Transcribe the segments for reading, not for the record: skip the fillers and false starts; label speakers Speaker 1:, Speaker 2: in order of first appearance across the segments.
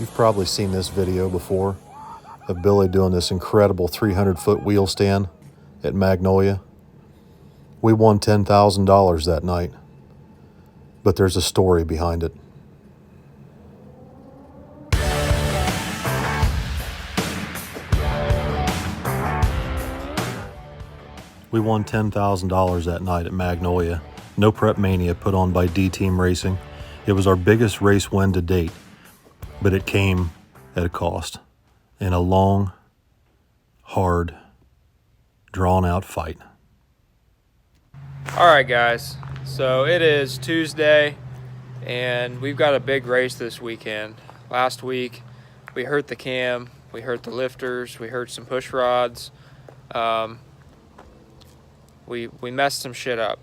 Speaker 1: You've probably seen this video before of Billy doing this incredible 300-foot wheel stand at Magnolia. We won $10,000 that night, but there's a story behind it. We won $10,000 that night at Magnolia. No Prep Mania put on by D-Team Racing. It was our biggest race win to date, but it came at a cost in a long, hard, drawn-out fight.
Speaker 2: All right, guys. So it is Tuesday, and we've got a big race this weekend. Last week, we hurt the cam, we hurt the lifters, we hurt some push rods. We messed some shit up.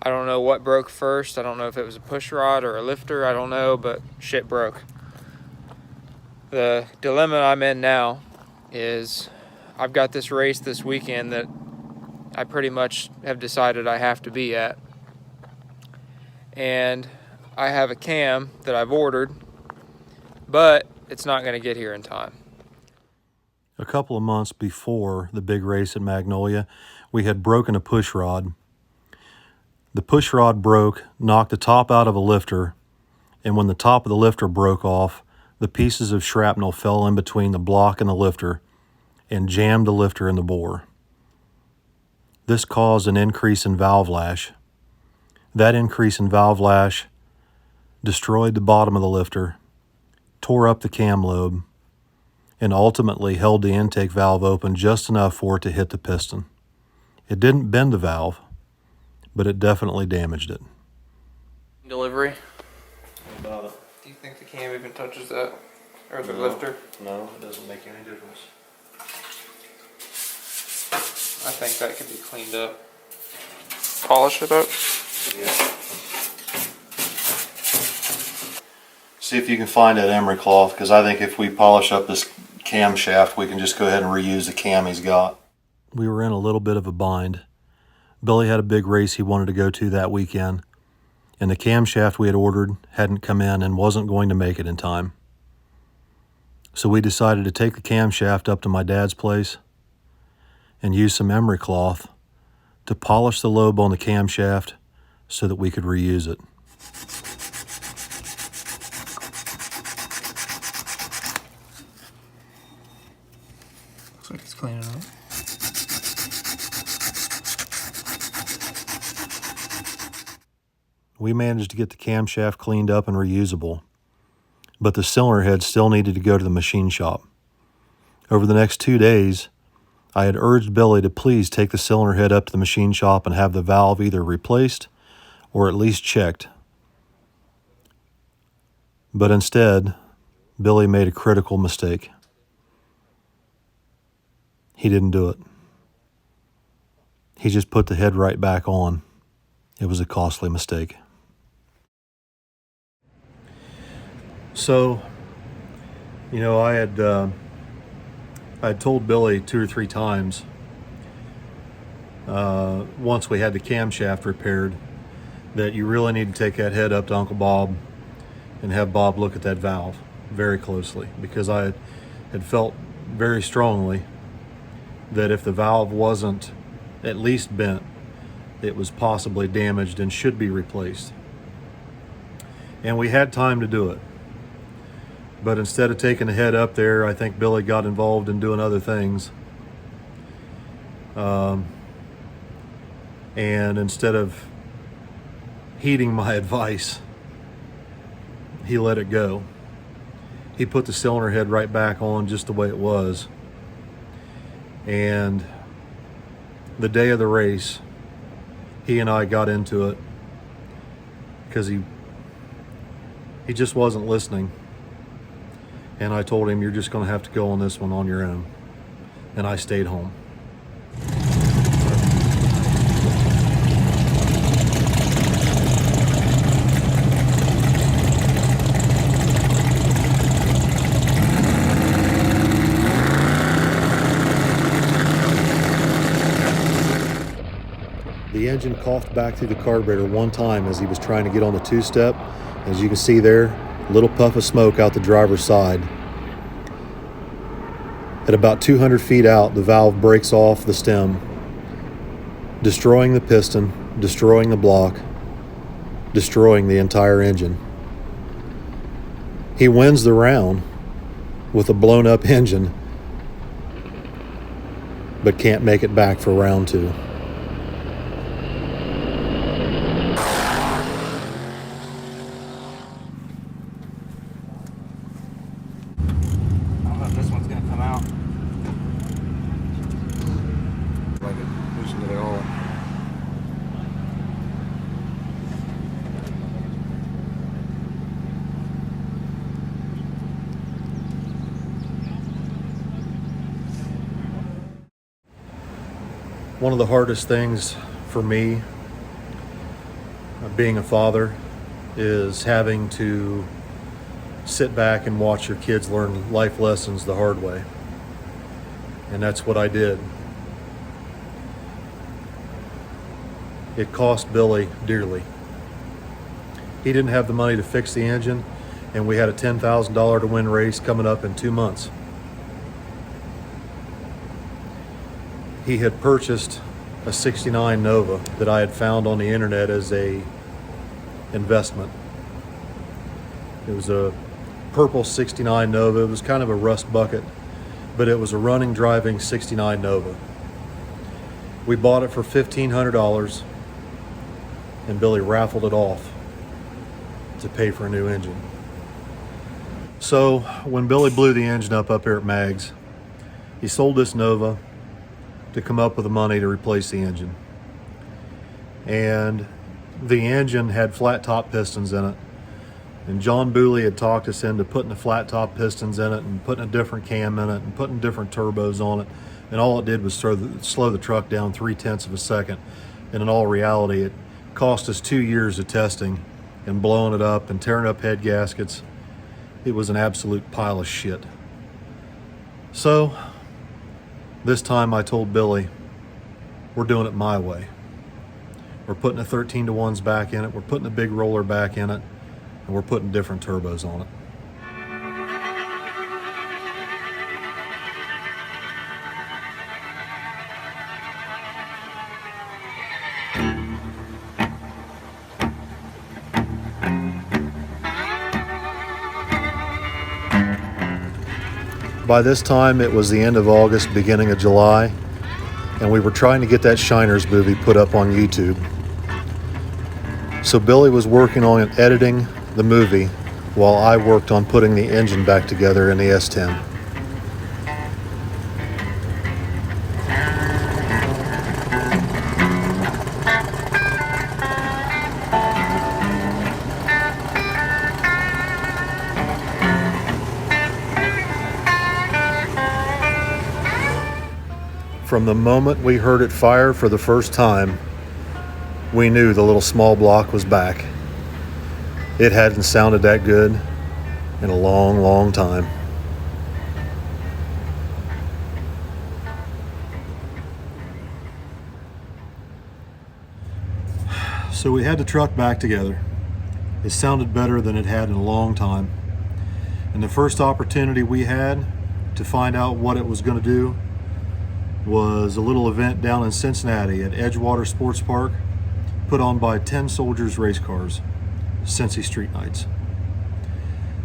Speaker 2: I don't know what broke first. I don't know if it was a push rod or a lifter. I don't know, but shit broke. The dilemma I'm in now is I've got this race this weekend that I pretty much have decided I have to be at. And I have a cam that I've ordered, but it's not going to get here in time.
Speaker 1: A couple of months before the big race at Magnolia, we had broken a push rod. The push rod broke, knocked the top out of a lifter, and when the top of the lifter broke off, the pieces of shrapnel fell in between the block and the lifter and jammed the lifter in the bore. This caused an increase in valve lash. That increase in valve lash destroyed the bottom of the lifter, tore up the cam lobe, and ultimately held the intake valve open just enough for it to hit the piston. It didn't bend the valve, but it definitely damaged it.
Speaker 2: Delivery?
Speaker 1: What about it?
Speaker 2: Do you think the cam even touches that? Or the lifter?
Speaker 1: No, it doesn't make any difference.
Speaker 2: I think that could be cleaned up. Polish it up?
Speaker 1: Yeah. See if you can find that emery cloth, because I think if we polish up this camshaft, we can just go ahead and reuse the cam he's got. We were in a little bit of a bind. Billy had a big race he wanted to go to that weekend, and the camshaft we had ordered hadn't come in and wasn't going to make it in time. So we decided to take the camshaft up to my dad's place and use some emery cloth to polish the lobe on the camshaft so that we could reuse it.
Speaker 2: Looks like it's cleaning up.
Speaker 1: We managed to get the camshaft cleaned up and reusable, but the cylinder head still needed to go to the machine shop. Over the next 2 days, I had urged Billy to please take the cylinder head up to the machine shop and have the valve either replaced or at least checked. But instead, Billy made a critical mistake. He didn't do it. He just put the head right back on. It was a costly mistake. So, I had told Billy 2 or 3 times, once we had the camshaft repaired, that you really need to take that head up to Uncle Bob and have Bob look at that valve very closely, because I had felt very strongly that if the valve wasn't at least bent, it was possibly damaged and should be replaced. And we had time to do it. But instead of taking the head up there, I think Billy got involved in doing other things. And instead of heeding my advice, he let it go. He put the cylinder head right back on just the way it was. And the day of the race, he and I got into it because he just wasn't listening. And I told him, you're just going to have to go on this one on your own. And I stayed home. The engine coughed back through the carburetor one time as he was trying to get on the two-step. As you can see there, little puff of smoke out the driver's side. At about 200 feet out, the valve breaks off the stem, destroying the piston, destroying the block, destroying the entire engine. He wins the round with a blown up engine, but can't make it back for round two.
Speaker 2: I don't know if this one's gonna come out. Like it loosened it all.
Speaker 1: One of the hardest things for me, being a father, is having to sit back and watch your kids learn life lessons the hard way. And that's what I did. It cost Billy dearly. He didn't have the money to fix the engine, and we had a $10,000 to win race coming up in 2 months. He had purchased a 69 Nova that I had found on the internet as a investment. It was a purple 69 Nova. It was kind of a rust bucket, but it was a running, driving 69 Nova. We bought it for $1,500, and Billy raffled it off to pay for a new engine. So when Billy blew the engine up here at Mag's, he sold this Nova to come up with the money to replace the engine. And the engine had flat top pistons in it. And John Booley had talked us into putting the flat top pistons in it and putting a different cam in it and putting different turbos on it. And all it did was slow the truck down 0.3 of a second. And in all reality, it cost us 2 years of testing and blowing it up and tearing up head gaskets. It was an absolute pile of shit. So this time I told Billy, we're doing it my way. We're putting the 13-to-1s back in it. We're putting the big roller back in it. And we're putting different turbos on it. By this time, it was the end of August, beginning of July, and we were trying to get that Shiners movie put up on YouTube. So Billy was working on editing the movie while I worked on putting the engine back together in the S10. From the moment we heard it fire for the first time, we knew the little small block was back. It hadn't sounded that good in a long, long time. So we had the truck back together. It sounded better than it had in a long time. And the first opportunity we had to find out what it was going to do was a little event down in Cincinnati at Edgewater Sports Park, put on by 10 Soldiers Race Cars, Cincy Street Nights.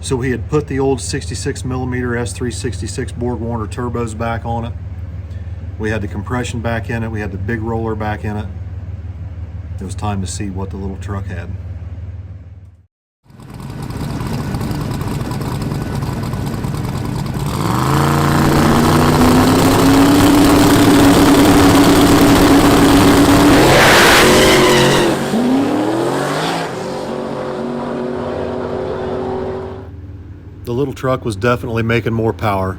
Speaker 1: So he had put the old 66mm S366 Borg Warner turbos back on it. We had the compression back in it. We had the big roller back in it. It was time to see what the little truck had. The little truck was definitely making more power.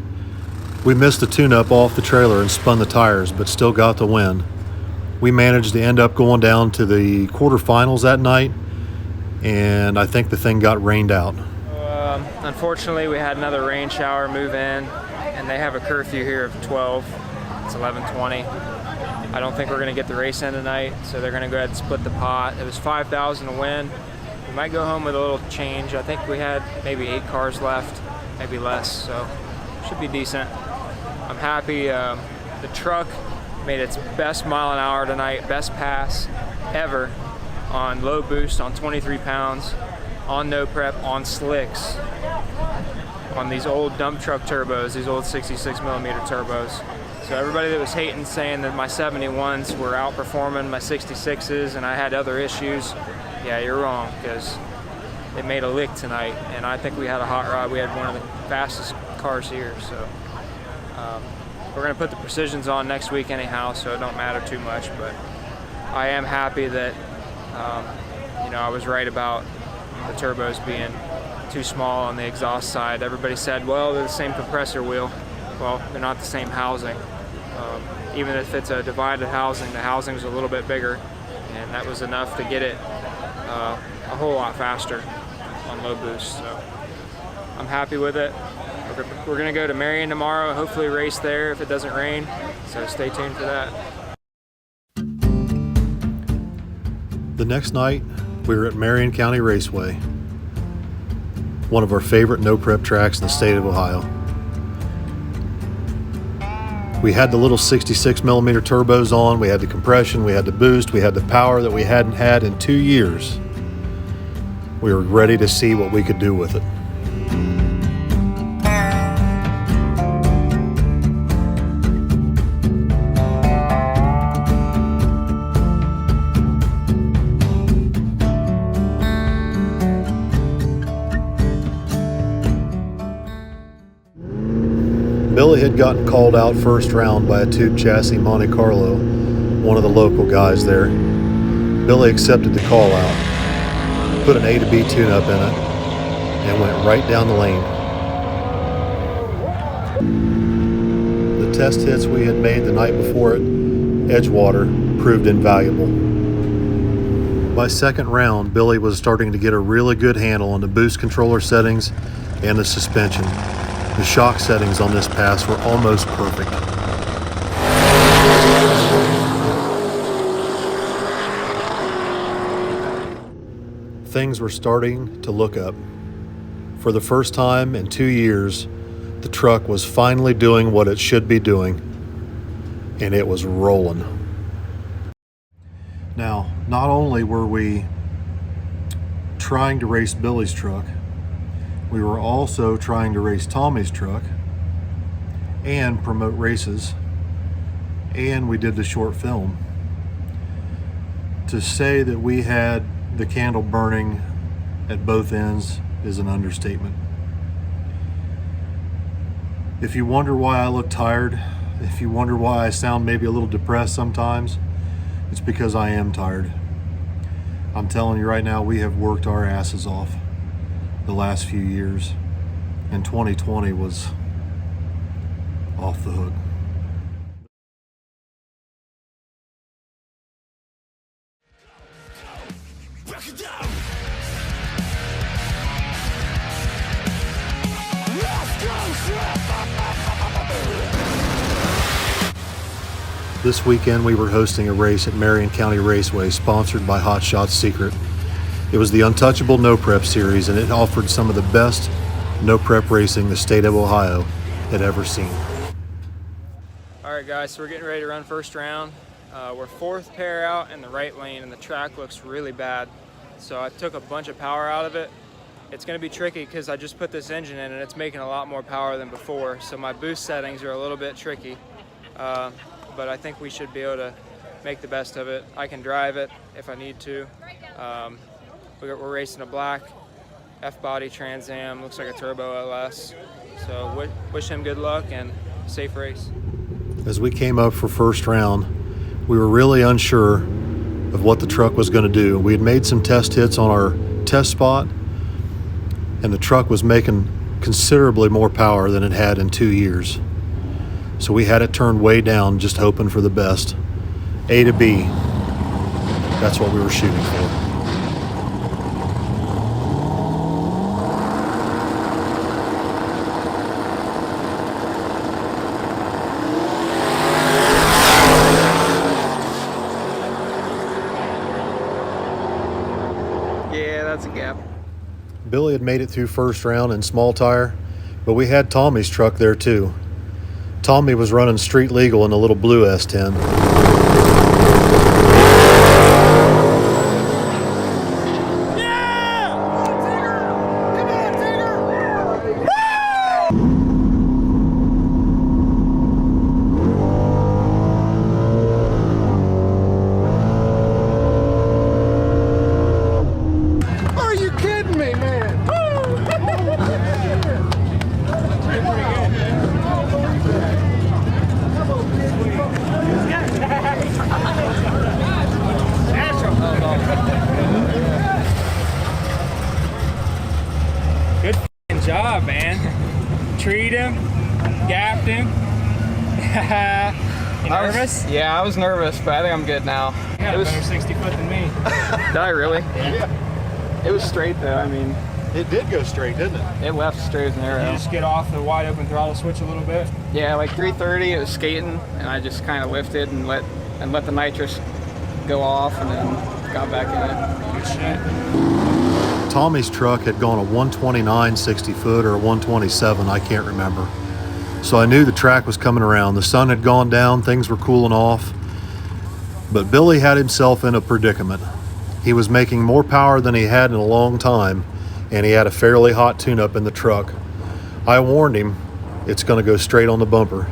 Speaker 1: We missed the tune-up off the trailer and spun the tires, but still got the win. We managed to end up going down to the quarterfinals that night, and I think the thing got rained out.
Speaker 2: Unfortunately, we had another rain shower move in, and they have a curfew here of 12. It's 11:20. I don't think we're going to get the race in tonight, so they're going to go ahead and split the pot. It was $5,000 to win. We might go home with a little change. I think we had maybe 8 cars left, maybe less, so should be decent. I'm happy. The truck made its best mile an hour tonight, best pass ever on low boost, on 23 pounds, on no prep, on slicks, on these old dump truck turbos, these old 66 millimeter turbos. So everybody that was hating, saying that my 71s were outperforming my 66s and I had other issues, yeah, you're wrong, because they made a lick tonight, and I think we had a hot rod. We had one of the fastest cars here, so we're gonna put the precisions on next week anyhow, so it don't matter too much. But I am happy that you know, I was right about the turbos being too small on the exhaust side. Everybody said, well, they're the same compressor wheel. Well, they're not the same housing. Even if it's a divided housing, the housing's a little bit bigger, and that was enough to get it a whole lot faster on low boost. So I'm happy with it. We're gonna go to Marion tomorrow, hopefully race there if it doesn't rain. So stay tuned for that.
Speaker 1: The next night, we were at Marion County Raceway, one of our favorite no-prep tracks in the state of Ohio. We had the little 66 millimeter turbos on, we had the compression, we had the boost, we had the power that we hadn't had in 2 years. We were ready to see what we could do with it. Billy had gotten called out first round by a tube chassis Monte Carlo, one of the local guys there. Billy accepted the call out, put an A to B tune-up in it, and went right down the lane. The test hits we had made the night before at Edgewater proved invaluable. By second round, Billy was starting to get a really good handle on the boost controller settings and the suspension. The shock settings on this pass were almost perfect. Things were starting to look up. For the first time in 2 years, the truck was finally doing what it should be doing, and it was rolling. Now, not only were we trying to race Billy's truck, we were also trying to race Tommy's truck and promote races, and we did the short film. To say that we had the candle burning at both ends is an understatement. If you wonder why I look tired, if you wonder why I sound maybe a little depressed sometimes, it's because I am tired. I'm telling you right now, we have worked our asses off the last few years, and 2020 was off the hook. This weekend we were hosting a race at Marion County Raceway sponsored by Hot Shots Secret. It was the Untouchable No Prep Series, and it offered some of the best no prep racing the state of Ohio had ever seen.
Speaker 2: All right, guys, so we're getting ready to run first round. We're fourth pair out in the right lane, and the track looks really bad. So I took a bunch of power out of it. It's gonna be tricky because I just put this engine in and it's making a lot more power than before. So my boost settings are a little bit tricky, but I think we should be able to make the best of it. I can drive it if I need to. We're racing a black F-body Trans Am, looks like a turbo LS. So wish him good luck and safe race.
Speaker 1: As we came up for first round, we were really unsure of what the truck was going to do. We had made some test hits on our test spot, and the truck was making considerably more power than it had in 2 years. So we had it turned way down, just hoping for the best. A to B, that's what we were shooting for.
Speaker 2: Yeah, that's a gap.
Speaker 1: Billy had made it through first round in small tire, but we had Tommy's truck there too. Tommy was running street legal in a little blue S10.
Speaker 3: Good f***ing job, man. Treat him, gapped him. You nervous?
Speaker 2: Yeah, I was nervous, but I think I'm good now.
Speaker 3: You got a better 60 foot than me.
Speaker 2: Did I really?
Speaker 3: Yeah.
Speaker 2: It was straight though, I mean.
Speaker 1: It did go straight, didn't it?
Speaker 2: It left straight as an arrow.
Speaker 3: You just get off the wide open throttle switch a little bit.
Speaker 2: Yeah, like 330, it was skating, and I just kind of lifted and let the nitrous go off, and then got back in it.
Speaker 3: Good shit.
Speaker 1: Tommy's truck had gone a 129 60 foot or a 127, I can't remember. So I knew the track was coming around. The sun had gone down, things were cooling off. But Billy had himself in a predicament. He was making more power than he had in a long time, and he had a fairly hot tune-up in the truck. I warned him, it's going to go straight on the bumper.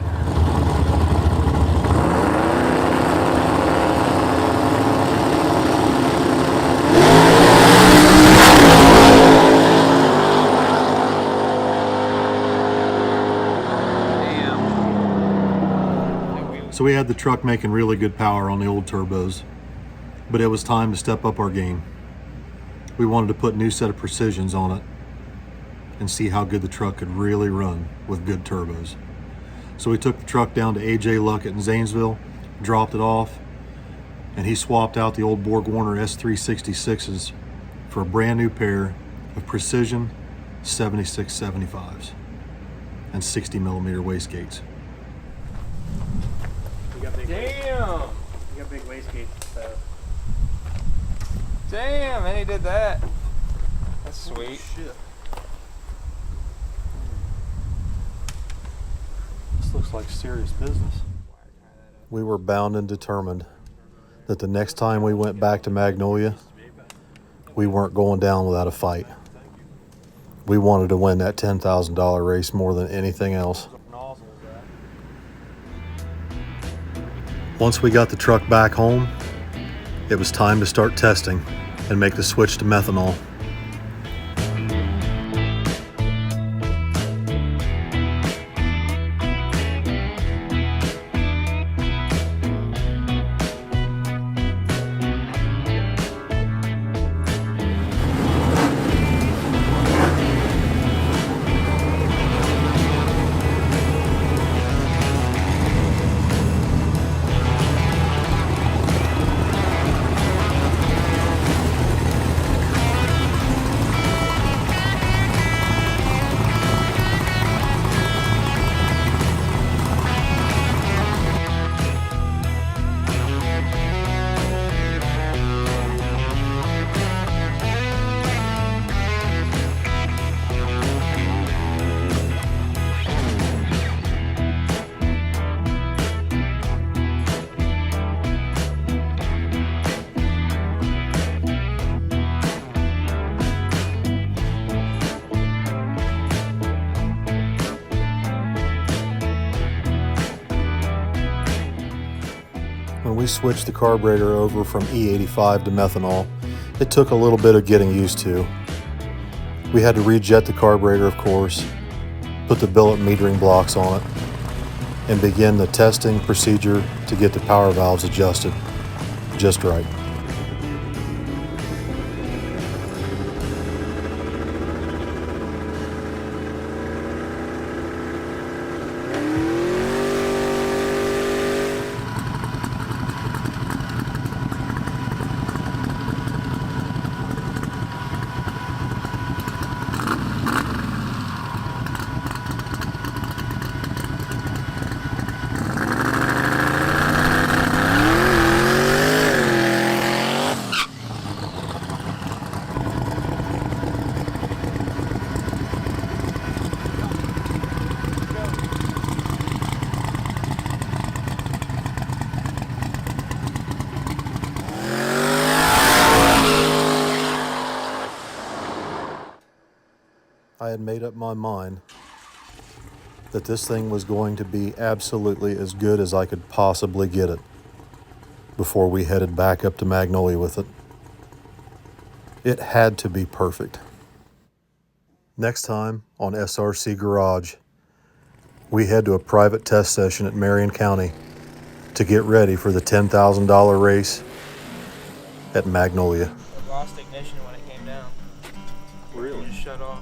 Speaker 1: So we had the truck making really good power on the old turbos, but it was time to step up our game. We wanted to put a new set of precisions on it and see how good the truck could really run with good turbos. So we took the truck down to AJ Luckett in Zanesville, dropped it off, and he swapped out the old Borg Warner S366s for a brand new pair of precision 7675s and 60 millimeter wastegates.
Speaker 2: Damn!
Speaker 3: You got big wastegates and stuff.
Speaker 2: Damn, and he did that. That's sweet.
Speaker 1: Shit. This looks like serious business. We were bound and determined that the next time we went back to Magnolia, we weren't going down without a fight. We wanted to win that $10,000 race more than anything else. Once we got the truck back home, it was time to start testing and make the switch to methanol. When we switched the carburetor over from E85 to methanol, it took a little bit of getting used to. We had to rejet the carburetor, of course, put the billet metering blocks on it, and begin the testing procedure to get the power valves adjusted just right. I had made up my mind that this thing was going to be absolutely as good as I could possibly get it before we headed back up to Magnolia with it. It had to be perfect. Next time on SRC Garage, we head to a private test session at Marion County to get ready for the $10,000 race at Magnolia.
Speaker 2: It lost ignition when it came down.
Speaker 1: Really?
Speaker 2: It just shut off.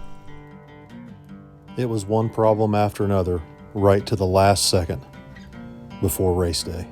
Speaker 1: It was one problem after another, right to the last second before race day.